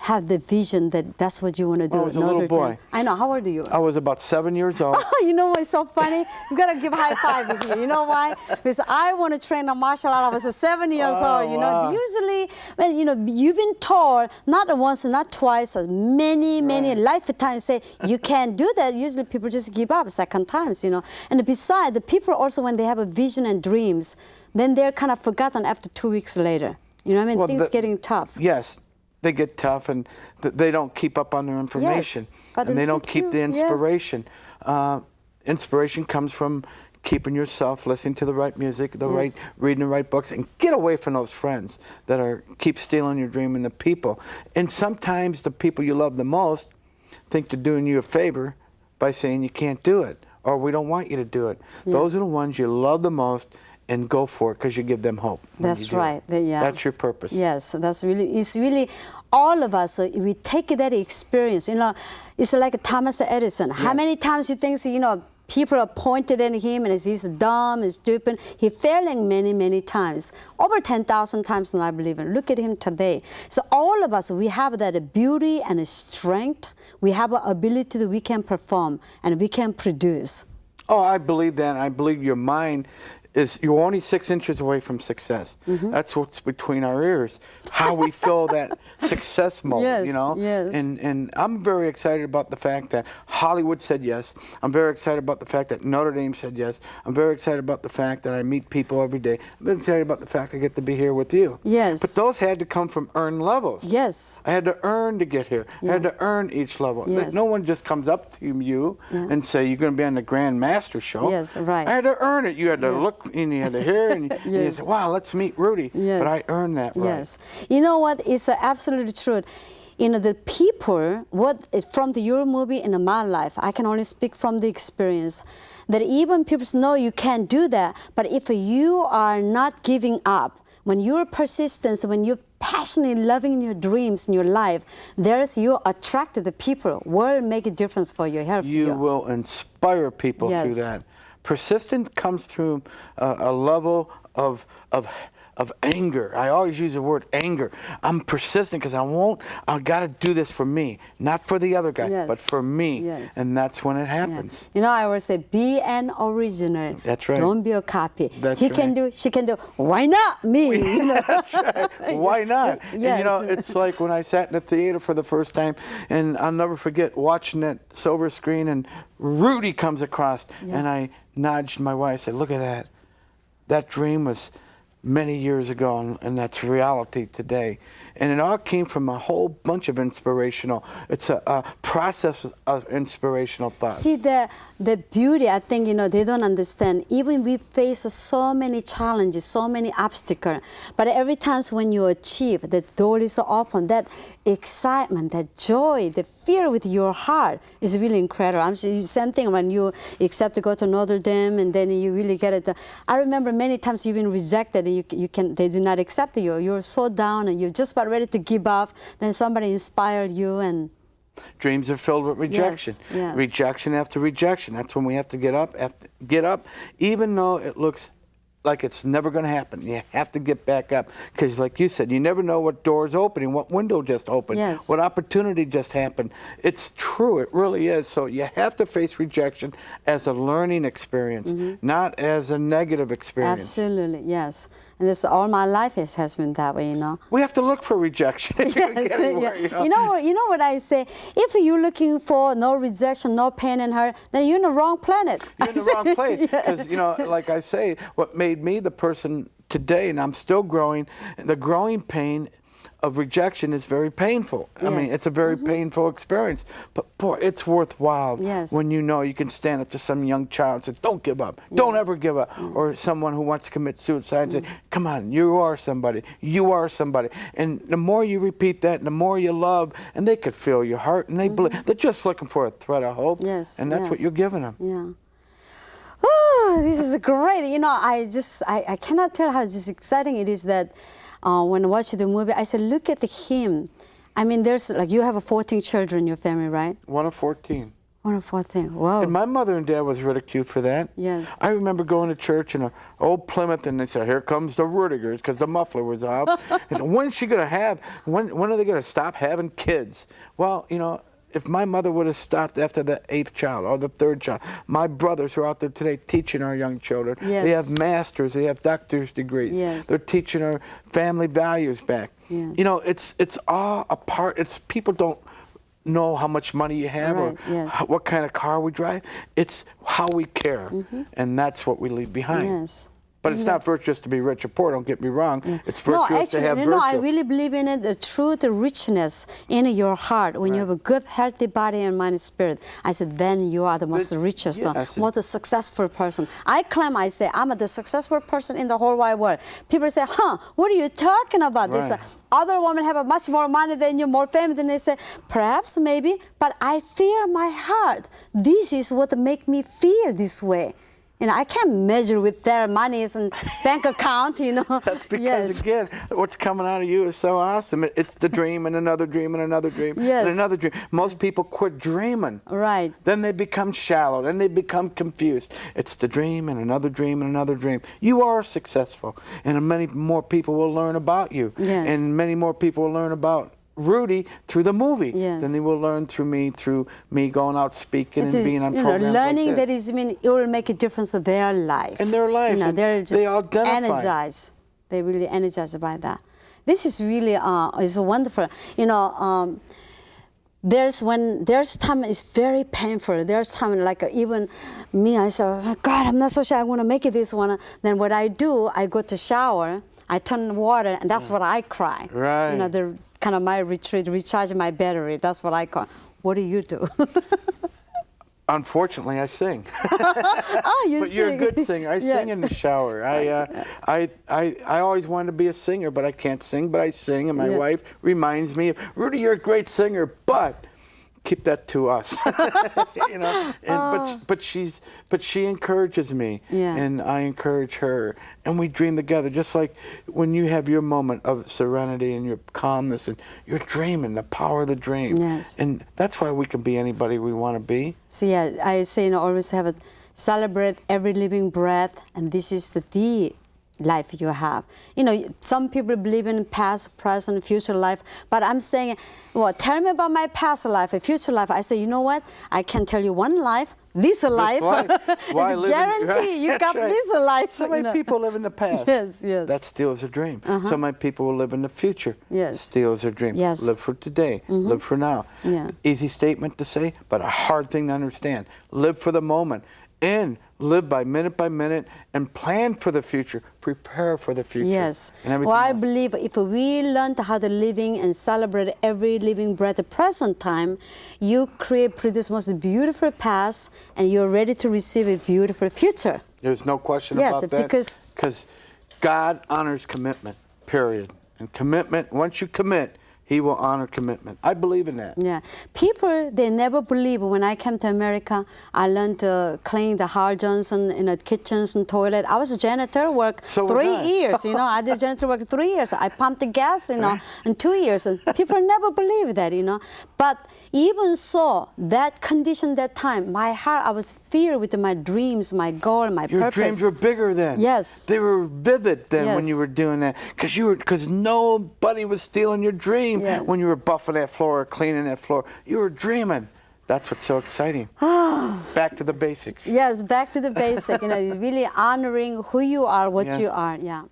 have the vision that that's what you want to do? I was a little boy. I know. How old are you? I was about 7 years old. You know what's so funny? You gotta give a high five with me. You know why? Because I want to train a martial art. I was 7 years old. You know, usually, when you know, you've been told not once, not twice, many lifetimes say you can't do that. Usually, people just give up second times. You know, and besides, the people also when they have a vision and dreams, then they're kind of forgotten after 2 weeks later. You know what I mean? Well, things getting tough. Yes. They get tough and they don't keep up on their information. Yes, and they don't keep the inspiration. Yes. Inspiration comes from keeping yourself, listening to the right music, reading the right books, and get away from those friends that keep stealing your dream and the people. And sometimes the people you love the most think they're doing you a favor by saying you can't do it, or we don't want you to do it. Yeah. Those are the ones you love the most, and go for it because you give them hope. That's right. Yeah. That's your purpose. Yes, it's really all of us. We take that experience. You know, it's like Thomas Edison. Yes. How many times you think, you know, people are pointed at him and he's dumb and stupid. He failing many times, over 10,000 times, and I believe it. Look at him today. So all of us, we have that beauty and a strength. We have an ability that we can perform and we can produce. Oh, I believe that. I believe your mind you're only 6 inches away from success. Mm-hmm. That's what's between our ears. How we feel that success moment, yes, you know? Yes. And I'm very excited about the fact that Hollywood said yes. I'm very excited about the fact that Notre Dame said yes. I'm very excited about the fact that I meet people every day. I'm very excited about the fact I get to be here with you. Yes. But those had to come from earned levels. Yes. I had to earn to get here. Yeah. I had to earn each level. Yes. No one just comes up to you and say, you're going to be on the Grandmaster Show. Yes, right. I had to earn it. You had to look and you had to hear and yes. you said, wow, let's meet Rudy. Yes. But I earned that right. Yes. You know what? It's absolutely true. You know, the people, from your movie and my life, I can only speak from the experience, that even people know you can't do that, but if you are not giving up, when you're persistent, when you're passionately loving your dreams in your life, you attract the people, will make a difference for you, help you. You will inspire people through that. Persistent comes through a level of anger. I always use the word anger. I'm persistent because I got to do this for me, not for the other guy, but for me. Yes. And that's when it happens. Yeah. You know, I always say, be an original. That's right. Don't be a copy. That's he can do, she can do. Why not me? You know? That's right. Why not? Yes. And you know, it's like when I sat in the theater for the first time, and I'll never forget watching that silver screen, and Rudy comes across, and I nudged my wife, said, look at that. That dream was many years ago, and that's reality today. And it all came from a whole bunch of it's a process of inspirational thoughts. See, the beauty, I think, you know, they don't understand. Even we face so many challenges, so many obstacles, but every time when you achieve, the door is open, that excitement, that joy, the fear with your heart is really incredible. I'm sure same thing when you accept to go to Notre Dame and then you really get it. I remember many times you've been rejected and they do not accept you. You're so down and you're just about ready to give up. Then somebody inspired you and... Dreams are filled with rejection. Yes, yes. Rejection after rejection. That's when we have to get up, even though it looks like it's never going to happen. You have to get back up because, like you said, you never know what door's opening, what window just opened, what opportunity just happened. It's true. It really is. So you have to face rejection as a learning experience, not as a negative experience. Absolutely, yes. And this all my life has been that way, you know. We have to look for rejection. Yes, you know what I say? If you're looking for no rejection, no pain and hurt, then you're in the wrong planet. You're in the wrong place. Because, you know, like I say, what made me the person today, and I'm still growing, the growing pain of rejection is very painful. I mean, it's a very painful experience. But, boy, it's worthwhile when you know you can stand up to some young child and say, don't give up. Don't ever give up. Or someone who wants to commit suicide and say, come on, you are somebody. You are somebody. And the more you repeat that, the more you love, and they could feel your heart, and they believe. They're just looking for a thread of hope. Yes, and that's what you're giving them. Yeah. Oh, this is great. You know, I cannot tell how just exciting it is that when I watched the movie, I said, look at him. I mean, there's, like, you have 14 children in your family, right? One of 14. Wonderful thing. Wow. And my mother and dad was ridiculed for that. Yes. I remember going to church in an old Plymouth, and they said, "Here comes the Ruettigers," because the muffler was off. And when's she gonna have? When are they gonna stop having kids? Well, you know, if my mother would have stopped after the 8th child or the 3rd child, my brothers are out there today teaching our young children. Yes. They have masters, they have doctor's degrees. Yes. They're teaching our family values back. Yeah. You know, it's all a part. It's people don't know how much money you have Right, or yes. what kind of car we drive. It's how we care, and that's what we leave behind. Yes. But it's not virtuous to be rich or poor, don't get me wrong. It's virtuous No, actually, to have virtue. no, I really believe in it, the truth, the richness in your heart. When you have a good, healthy body and mind and spirit, I said, then you are the most richest, yes. most successful person. I claim, I say, I'm the successful person in the whole wide world. People say, huh, what are you talking about? They say, other women have much more money than you, more fame than they say, perhaps, maybe, but I fear my heart. This is what make me feel this way. You know, I can't measure with their monies and bank account, you know. That's because, yes. again, what's coming out of you is so awesome. It's the dream and another dream and another dream Yes. and another dream. Most people quit dreaming. Right. Then they become shallow. Then they become confused. It's the dream and another dream and another dream. You are successful, and many more people will learn about you. Yes. And many more people will learn about Rudy through the movie Yes. than they will learn through me going out speaking It and is, being on you know, programs learning like that this. is, it will make a difference in their life. In their life. You know, And they're just they all identify. energized. They're really energized by that. This is really is wonderful. You know, there's time it's very painful. There's time like even me, I say, oh, God, I'm not so sure I want to make it this one. Then what I do, I go to shower, I turn the water, and that's what I cry. Right. You know, the kind of my retreat, recharge my battery. That's what I call. What do you do? Unfortunately, I sing. Oh, you but sing. you're a good singer. I Yeah. sing in the shower. I always wanted to be a singer, but I can't sing. But I sing, and my Yeah. wife reminds me, "Rudy, you're a great singer, but keep that to us." You know. And, but she encourages me, Yeah. and I encourage her, and we dream together. Just like when you have your moment of serenity and your calmness, and you're dreaming, the power of the dream. Yes. And that's why we can be anybody we want to be. So yeah, I say, you know, always have a celebrate every living breath, and this is the life you have. You know, some people believe in past, present, future life, but I'm saying, well, tell me about my past life, future life. I say, you know what? I can tell you one life. This life, Why it's guarantee you got right. this life. So many people live in the past. Yes, yes. That steals a dream. So many people will live in the future. Yes. Steals their dream. Yes. Live for today. Live for now. Yeah. Easy statement to say, but a hard thing to understand. Live for the moment. And live by minute, and plan for the future. Prepare for the future. Yes. And everything Well, I else. believe if we learn how to living and celebrate every living breath at present time, you produce most beautiful past, and you're ready to receive a beautiful future. There's no question Yes, about that. because God honors commitment, period. And commitment, once you commit, He will honor commitment. I believe in that. Yeah. People, they never believe. When I came to America, I learned to clean the Hal Johnson in the kitchens and toilet. I was a janitor, worked So was 3 I. years, you know. I did janitor work 3 years. I pumped the gas, you know, in 2 years. And people never believe that, you know. But even so, that condition, that time, my heart, I was filled with my dreams, my goal, my Your purpose. dreams were bigger then. Yes. They were vivid then when Yes. you were doing that. Because nobody was stealing your dream Yes. when you were buffing that floor or cleaning that floor. You were dreaming. That's what's so exciting. Back to the basics. Yes, back to the basic, you know, really honoring who you are, what Yes. you are, yeah.